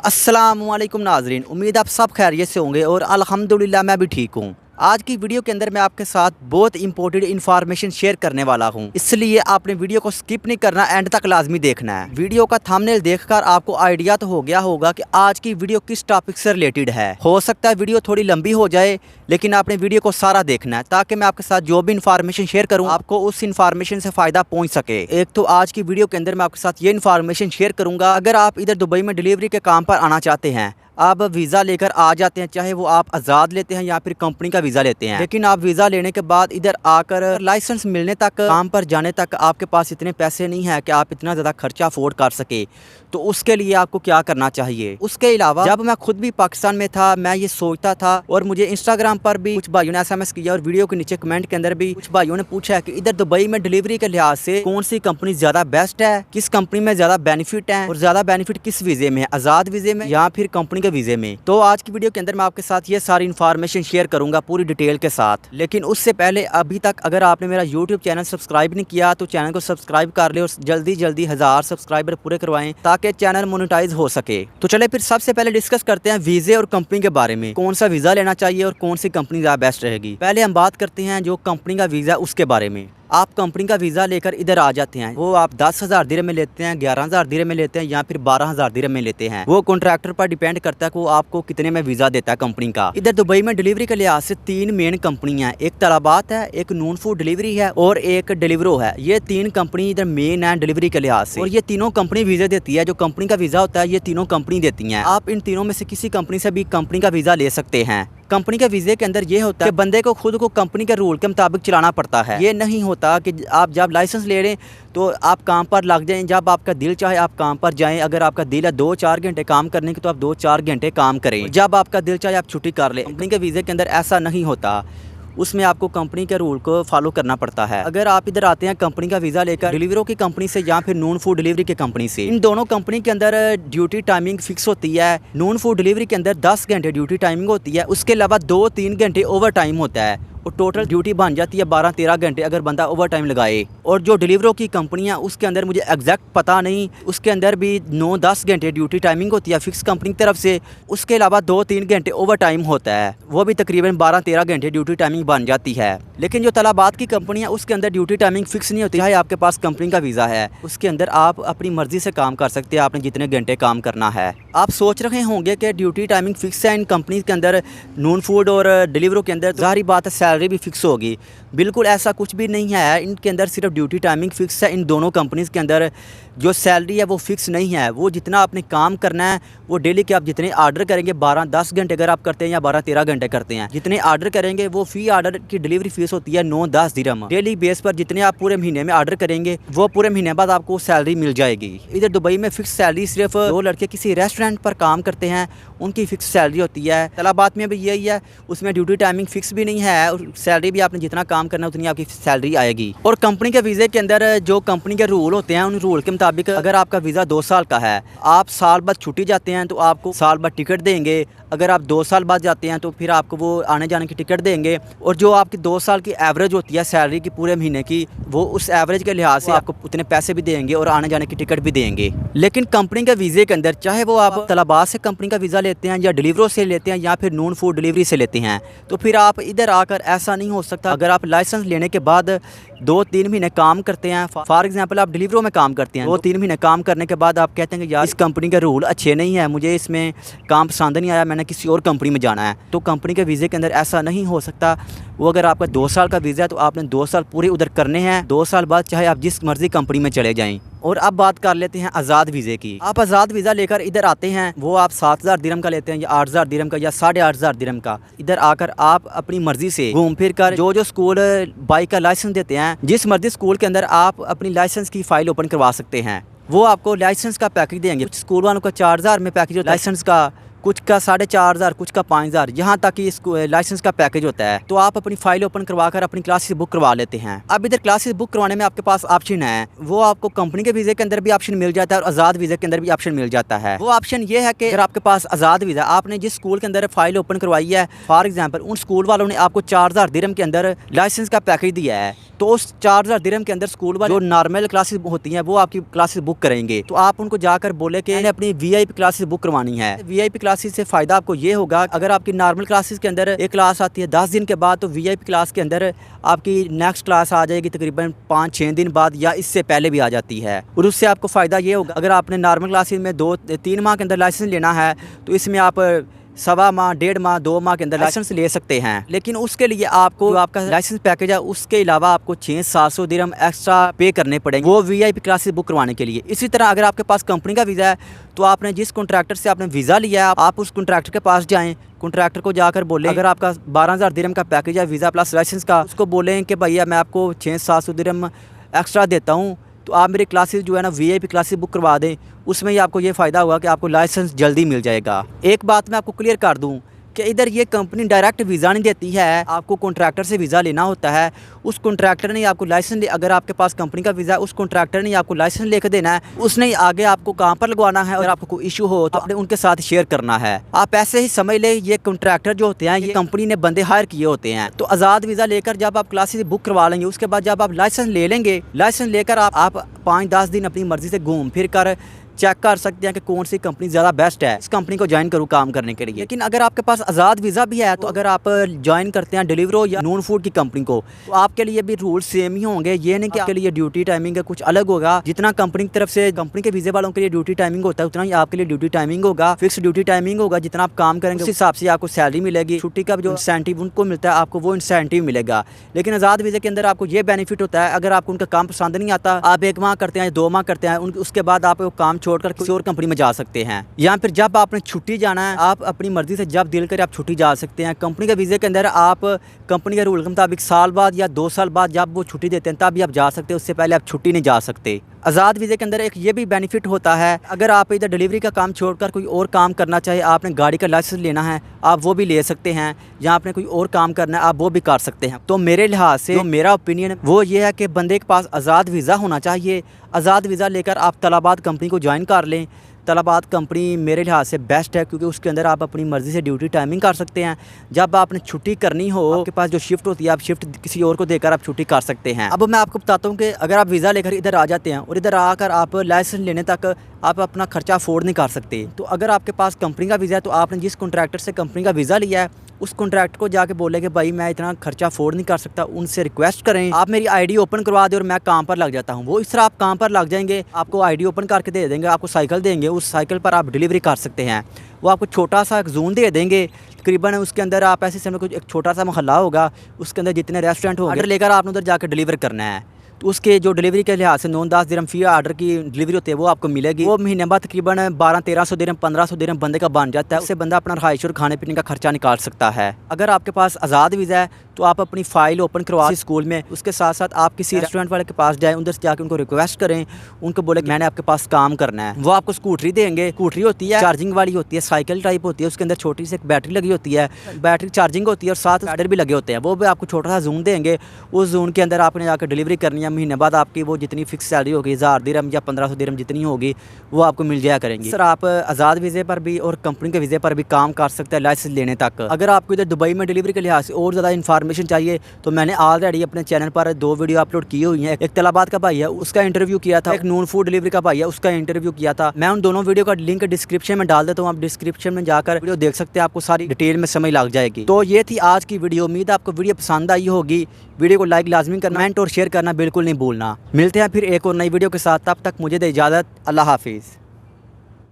अस्सलामुअलैकुम नाजरीन, उम्मीद आप सब खैरियत से होंगे और अल्हम्दुलिल्लाह मैं भी ठीक हूँ। आज की वीडियो के अंदर मैं आपके साथ बहुत इंपॉर्टेंट इन्फॉर्मेशन शेयर करने वाला हूँ, इसलिए आपने वीडियो को स्किप नहीं करना, एंड तक लाजमी देखना है। वीडियो का थंबनेल देखकर आपको आइडिया तो हो गया होगा कि आज की वीडियो किस टॉपिक से रिलेटेड है। हो सकता है वीडियो थोड़ी लंबी हो जाए, लेकिन आपने वीडियो को सारा देखना है ताकि मैं आपके साथ जो भी इन्फॉर्मेशन शेयर करूँ आपको उस इन्फॉर्मेशन से फ़ायदा पहुँच सके। एक तो आज की वीडियो के अंदर मैं आपके साथ ये इन्फॉर्मेशन शेयर करूँगा, अगर आप इधर दुबई में डिलीवरी के काम पर आना चाहते हैं, आप वीज़ा लेकर आ जाते हैं, चाहे वो आप आज़ाद लेते हैं या फिर कंपनी का वीज़ा लेते हैं, लेकिन आप वीज़ा लेने के बाद इधर आकर लाइसेंस मिलने तक, काम पर जाने तक आपके पास इतने पैसे नहीं है कि आप इतना ज़्यादा खर्चा अफोर्ड कर सके, तो उसके लिए आपको क्या करना चाहिए। उसके अलावा जब मैं खुद भी पाकिस्तान में था, मैं ये सोचता था और मुझे इंस्टाग्राम पर भी कुछ भाइयों ने SMS किया और वीडियो के नीचे कमेंट के अंदर भी कुछ भाइयों ने पूछा है कि इधर दुबई में डिलीवरी के लिहाज से कौन सी कंपनी ज़्यादा बेस्ट है, किस कंपनी में ज़्यादा बेनिफिट है और ज़्यादा बेनिफिट किस वीज़े में है, आज़ाद वीज़े में या फिर कंपनी के वीज़े में। तो आज की वीडियो के अंदर मैं आपके साथ ये सारी इन्फॉर्मेशन शेयर करूंगा पूरी डिटेल के साथ। लेकिन उससे पहले अभी तक अगर आपने मेरा यूट्यूब चैनल सब्सक्राइब नहीं किया तो चैनल को सब्सक्राइब कर ले और जल्दी जल्दी 1000 सब्सक्राइबर पूरे करवाएं ताकि चैनल मोनेटाइज हो सके। तो चले फिर सबसे पहले डिस्कस करते हैं वीज़े और कंपनी के बारे में, कौन सा वीज़ा लेना चाहिए और कौन सी कंपनी ज़्यादा बेस्ट रहेगी। पहले हम बात करते हैं जो कंपनी का वीज़ा उसके बारे में। आप कंपनी का वीज़ा लेकर इधर आ जाते हैं, वो आप 10,000 दिरहम में लेते हैं, 11,000 दिरहम में लेते हैं या फिर 12,000 दिरहम में लेते हैं। वो कॉन्ट्रैक्टर पर डिपेंड करता है कि वो आपको कितने में वीज़ा देता है कंपनी का। इधर दुबई में डिलीवरी के लिहाज से 3 मेन कंपनियां हैं, एक तलाबात है, एक नून फूड डिलीवरी है और एक डिलीवरो है। ये 3 कंपनी इधर मेन है डिलीवरी के लिहाज से, और ये तीनों कंपनी वीज़ा देती है। जो कंपनी का वीज़ा होता है ये तीनों कंपनी देती हैं। आप इन तीनों में से किसी कंपनी से भी कंपनी का वीज़ा ले सकते हैं। कंपनी के वीज़े के अंदर ये होता है कि बंदे को खुद को कंपनी के रूल के मुताबिक चलाना पड़ता है। ये नहीं होता कि आप जब लाइसेंस ले रहे तो आप काम पर लग जाएं, जब आपका दिल चाहे आप काम पर जाएं। अगर आपका दिल है 2-4 घंटे काम करने की तो आप 2-4 घंटे काम करें, जब आपका दिल चाहे आप छुट्टी कर लें। कंपनी के वीज़े के अंदर ऐसा नहीं होता, उसमें आपको कंपनी के रूल को फॉलो करना पड़ता है। अगर आप इधर आते हैं कंपनी का वीज़ा लेकर डिलीवरो की कंपनी से या फिर नून फूड डिलीवरी की कंपनी से, इन दोनों कंपनी के अंदर ड्यूटी टाइमिंग फिक्स होती है। नून फूड डिलीवरी के अंदर 10 घंटे ड्यूटी टाइमिंग होती है, उसके अलावा 2-3 घंटे ओवर टाइम होता है और टोटल ड्यूटी बन जाती है 12-13 घंटे अगर बंदा ओवर टाइम लगाए। और जो डिलीवरो की कंपनियां उसके अंदर मुझे एग्जैक्ट पता नहीं, उसके अंदर भी 9-10 घंटे ड्यूटी टाइमिंग होती है फिक्स कंपनी की तरफ से, उसके अलावा 2-3 घंटे ओवर टाइम होता है, वो भी तकरीबन 12-13 घंटे ड्यूटी टाइमिंग बन जाती है। लेकिन जो तलाबात की कंपनियाँ उसके अंदर ड्यूटी टाइमिंग फिक्स नहीं होती है। आपके पास कंपनी का वीज़ा है, उसके अंदर आप अपनी मर्जी से काम कर सकते हैं, आपने जितने घंटे काम करना है। आप सोच रहे होंगे कि ड्यूटी टाइमिंग फिक्स है इन कंपनी के अंदर, नून फूड और डिलीवरो के अंदर, ज़ाहिर बात है सैलरी भी फिक्स होगी। बिल्कुल ऐसा कुछ भी नहीं है, इनके अंदर सिर्फ ड्यूटी टाइमिंग फिक्स है। इन दोनों कंपनीज़ के अंदर जो सैलरी है वो फिक्स नहीं है, वो जितना आपने काम करना है वो डेली के आप जितने आर्डर करेंगे, 12-10 घंटे अगर आप करते हैं या 12-13 घंटे करते हैं, जितने आर्डर करेंगे वो फी आर्डर की डिलीवरी फीस होती है 9-10 दिरहम। डेली बेस पर जितने आप पूरे महीने में आर्डर करेंगे वो पूरे महीने बाद आपको सैलरी मिल जाएगी। इधर दुबई में फिक्स सैलरी सिर्फ 2 लड़के किसी रेस्टोरेंट पर काम करते हैं उनकी फिक्स सैलरी होती है। तलाबात में भी यही है, उसमें ड्यूटी टाइमिंग फिक्स भी नहीं है और सैलरी भी आपने जितना काम करना है उतनी आपकी सैलरी आएगी। और कंपनी के वीज़े के अंदर जो कंपनी के रूल होते हैं उन रूल के मुताबिक अगर आपका वीज़ा 2 साल का है, आप साल बाद छुट्टी जाते हैं तो आपको साल बाद टिकट देंगे। अगर आप 2 साल बाद जाते हैं तो फिर आपको वो आने जाने की टिकट देंगे। और जो आपकी 2 साल की एवरेज होती है सैलरी की पूरे महीने की, वो उस एवरेज के लिहाज से आपको उतने पैसे भी देंगे और आने जाने की टिकट भी देंगे। लेकिन कंपनी के वीज़े के अंदर चाहे वो आप तलाबात से कंपनी का वीज़ा लेते हैं या डिलीवरो से लेते हैं या फिर नून फूड डिलीवरी से लेते हैं, तो फिर आप इधर आकर ऐसा नहीं हो सकता। अगर आप लाइसेंस लेने के बाद 2-3 महीने काम करते हैं, फॉर एग्जांपल आप डिलीवरो में काम करते हैं, 2-3 महीने काम करने के बाद आप कहते हैं कि यार इस कंपनी के रूल अच्छे नहीं है, मुझे इसमें काम पसंद नहीं आया, मैंने किसी और कंपनी में जाना है, तो कंपनी के वीज़े के अंदर ऐसा नहीं हो सकता। वो अगर आपका 2 साल का वीज़ा है तो आपने 2 साल पूरे उधर करने हैं। 2 साल बाद चाहे आप जिस मर्जी कंपनी में चले जाएँ। और अब बात कर लेते हैं आज़ाद वीज़े की। आप आज़ाद वीज़ा लेकर इधर आते हैं, वो आप 7,000 दिरहम का लेते हैं या 8,000 दिरहम का या 8,500 दिरहम का। इधर आकर आप अपनी मर्जी से घूम फिर कर जो स्कूल बाइक का लाइसेंस देते हैं, जिस मर्जी स्कूल के अंदर आप अपनी लाइसेंस की फ़ाइल ओपन करवा सकते हैं, वो आपको लाइसेंस का पैकेज देंगे। कुछ स्कूल वालों का 4,000 में पैकेज होता है लाइसेंस का, कुछ का 4,500, कुछ का 5,000, यहाँ तक कि इसको लाइसेंस का पैकेज होता है। तो आप अपनी फाइल ओपन करवा कर अपनी क्लासेस बुक करवा लेते हैं। अब इधर क्लासेस बुक करवाने में आपके पास ऑप्शन है, वो आपको कंपनी के वीज़े के अंदर भी ऑप्शन मिल जाता है और आज़ाद वीज़े के अंदर भी ऑप्शन मिल जाता है। वो ऑप्शन ये है कि अगर आपके पास आज़ाद वीज़ा, आपने जिस स्कूल के अंदर फाइल ओपन करवाई है, फॉर एग्जाम्पल उन स्कूल वालों ने आपको 4,000 दिरहम के अंदर लाइसेंस का पैकेज दिया है, तो उस 4000 दिरहम के अंदर स्कूल वाले जो नॉर्मल क्लासेस होती हैं वो आपकी क्लासेस बुक करेंगे। तो आप उनको जाकर बोले कि मैंने अपनी VIP क्लासेस बुक करवानी है। VIP क्लासेस से फ़ायदा आपको ये होगा, अगर आपकी नॉर्मल क्लासेस के अंदर एक क्लास आती है 10 दिन के बाद, तो VIP क्लास के अंदर आपकी नेक्स्ट क्लास आ जाएगी तकरीबन 5-6 दिन बाद या इससे पहले भी आ जाती है। और उससे आपको फ़ायदा ये होगा, अगर आपने नॉर्मल क्लासेस में 2-3 माह के अंदर लाइसेंस लेना है तो इसमें आप 1.25 माह, 1.5 माह, 2 माह के अंदर लाइसेंस ले सकते हैं। लेकिन उसके लिए आपको जो आपका लाइसेंस पैकेज है उसके अलावा आपको 600-700 दिरहम एक्स्ट्रा पे करने पड़ेंगे वो VIP क्लासेस बुक करवाने के लिए। इसी तरह अगर आपके पास कंपनी का वीज़ा है तो आपने जिस कॉन्ट्रैक्टर से आपने वीज़ा लिया है आप उस कॉन्ट्रैक्टर के पास जाएँ, कॉन्ट्रैक्टर को जाकर बोलें, अगर आपका 12,000 दिरहम का पैकेज है वीज़ा प्लस लाइसेंस का, उसको बोलें कि भैया मैं आपको 600-700 दिरहम एक्स्ट्रा देता हूँ, तो आप मेरी क्लासेस जो है ना VIP क्लासेस बुक करवा दें। उसमें ही आपको ये फ़ायदा होगा कि आपको लाइसेंस जल्दी मिल जाएगा। एक बात मैं आपको क्लियर कर दूं कि इधर ये कंपनी डायरेक्ट वीज़ा नहीं देती है, आपको कॉन्ट्रैक्टर से वीज़ा लेना होता है। उस कॉन्ट्रैक्टर ने आपको लाइसेंस, अगर आपके पास कंपनी का वीज़ा है उस कॉन्ट्रैक्टर ने आपको लाइसेंस लेकर देना है, उसने ही आगे आपको कहाँ पर लगवाना है और आपको कोई इशू हो तो आपने उनके साथ शेयर करना है। आप ऐसे ही समझ लें ये कॉन्ट्रैक्टर जो होते हैं ये कंपनी ने बंदे हायर किए होते हैं। तो आज़ाद वीज़ा लेकर जब आप क्लासेस बुक करवा लेंगे, उसके बाद जब आप लाइसेंस ले लेंगे, लाइसेंस लेकर आप 5-10 दिन अपनी मर्ज़ी से घूम फिर कर चेक कर सकते हैं कि कौन सी कंपनी ज़्यादा बेस्ट है, इस कंपनी को ज्वाइन करूँ काम करने के लिए। लेकिन अगर आपके पास आज़ाद वीज़ा भी है तो अगर आप ज्वाइन करते हैं डिलीवरो या नॉन फूड की कंपनी को तो आपके लिए भी रूल सेम ही होंगे। ये नहीं कि आपके लिए ड्यूटी टाइमिंग है कुछ अलग होगा। जितना कंपनी की तरफ से कंपनी के वीज़े वालों के लिए ड्यूटी टाइमिंग होता है उतना ही आपके लिए ड्यूटी टाइमिंग होगा, फिक्स ड्यूटी टाइमिंग होगा। जितना आप काम करेंगे उस हिसाब से आपको सैलरी मिलेगी। छुट्टी का जो इंसेंटिव उनको मिलता है आपको वो इंसेंटिव मिलेगा। लेकिन आज़ाद वीज़े के अंदर आपको ये बेनिफिट होता है, अगर आपको उनका काम पसंद नहीं आता, आप 1 माह करते हैं 2 माह करते हैं, उसके बाद आप काम छोड़कर किसी और कंपनी में जा सकते हैं। या फिर जब आपने छुट्टी जाना है आप अपनी मर्जी से जब दिल करे आप छुट्टी जा सकते हैं। कंपनी के वीज़े के अंदर आप कंपनी के रूल के मुताबिक साल बाद या 2 साल बाद जब वो छुट्टी देते हैं तब भी आप जा सकते हैं, उससे पहले आप छुट्टी नहीं जा सकते। आज़ाद वीज़े के अंदर एक ये भी बेनिफिट होता है, अगर आप इधर डिलीवरी का काम छोड़कर कोई और काम करना चाहे, आपने गाड़ी का लाइसेंस लेना है आप वो भी ले सकते हैं, या आपने कोई और काम करना है आप वो भी कर सकते हैं। तो मेरे लिहाज से जो मेरा ओपिनियन वो ये है कि बंदे के पास आज़ाद वीज़ा होना चाहिए। आज़ाद वीज़ा लेकर आप तलाबात कंपनी को ज्वाइन कर लें। तलाबात कंपनी मेरे लिहाज से बेस्ट है क्योंकि उसके अंदर आप अपनी मर्ज़ी से ड्यूटी टाइमिंग कर सकते हैं। जब आपने छुट्टी करनी हो आपके पास जो शिफ्ट होती है आप शिफ्ट किसी और को देकर आप छुट्टी कर सकते हैं। अब मैं आपको बताता हूँ कि अगर आप वीज़ा लेकर इधर आ जाते हैं और इधर आकर आप लाइसेंस लेने तक आप अपना खर्चा अफोर्ड नहीं कर सकते, तो अगर आपके पास कंपनी का वीज़ा है तो आपने जिस कॉन्ट्रैक्टर से कंपनी का वीज़ा लिया है उस कॉन्ट्रैक्ट को जाके बोले कि भाई मैं इतना खर्चा अफोर्ड नहीं कर सकता, उनसे रिक्वेस्ट करें आप मेरी ID ओपन करवा दें और मैं काम पर लग जाता हूँ। वो इस तरह आप काम पर लग जाएंगे, आपको ID ओपन करके दे देंगे, आपको साइकिल देंगे, उस साइकिल पर आप डिलीवरी कर सकते हैं। वो आपको छोटा सा एक जोन दे देंगे, तकरीबन उसके अंदर आप ऐसे समय कुछ एक छोटा सा मोहल्ला होगा, उसके अंदर जितने रेस्टोरेंट होंगे ऑर्डर लेकर आपने उधर जाकर डिलीवर करना है। तो उसके जो डिलीवरी के लिहाज से 9-10 दिरहम फी ऑर्डर की डिलीवरी होती है वो आपको मिलेगी। वो महीने बाद तकरीबन 1200-1300 दिरहम 1500 दिरहम बंदे का बन जाता है। उससे बंदा अपना रहाइश और खाने पीने का खर्चा निकाल सकता है। अगर आपके पास आज़ाद वीज़ा है तो आप अपनी फ़ाइल ओपन करवा स्कूल में, उसके साथ साथ आप किसी रेस्टोरेंट वाले के पास जाएँ, उधर से जाकर उनको रिक्वेस्ट करें, उनको बोले मैंने आपके पास काम करना है। वो आपको स्कूटरी देंगे, स्कूटरी होती है चार्जिंग वाली होती है, साइकिल टाइप होती है, उसके अंदर छोटी सी एक बैटरी लगी होती है, बैटरी चार्जिंग होती है और साथ पैडल भी लगे होते हैं। वो भी आपको छोटा सा जून देंगे, उस जून के अंदर आपने जाकर डिलीवरी करनी है। महीने बाद आपकी वो जितनी फिक्स सैलरी होगी 1000 दिरहम या 1500 दिरहम जितनी होगी वो आपको मिल जाया करेंगी। सर आप आज़ाद वीज़े पर भी और कंपनी के वीज़े पर भी काम कर सकते हैं लाइसेंस लेने तक। अगर आपको इधर दुबई में डिलीवरी के लिहाज से और ज़्यादा इन्फॉर्मेशन चाहिए तो मैंने ऑलरेडी अपने चैनल पर 2 वीडियो अपलोड की हुई हैं। एक तलाबात का भाई है उसका इंटरव्यू किया था, एक नॉन फूड डिलीवरी का भाई है उसका इंटरव्यू किया था। मैं उन दोनों वीडियो का लिंक डिस्क्रिप्शन में डाल देता हूँ, आप डिस्क्रिप्शन में जाकर वीडियो देख सकते हैं, आपको सारी डिटेल में समझ लग जाएगी। तो ये थी आज की वीडियो, उम्मीद है आपको वीडियो पसंद आई होगी। वीडियो को लाइक लाजमी करना, कमेंट और शेयर करना बिल्कुल नहीं भूलना। मिलते हैं फिर एक और नई वीडियो के साथ, तब तक मुझे दे इजाज़त। अल्लाह हाफिज़।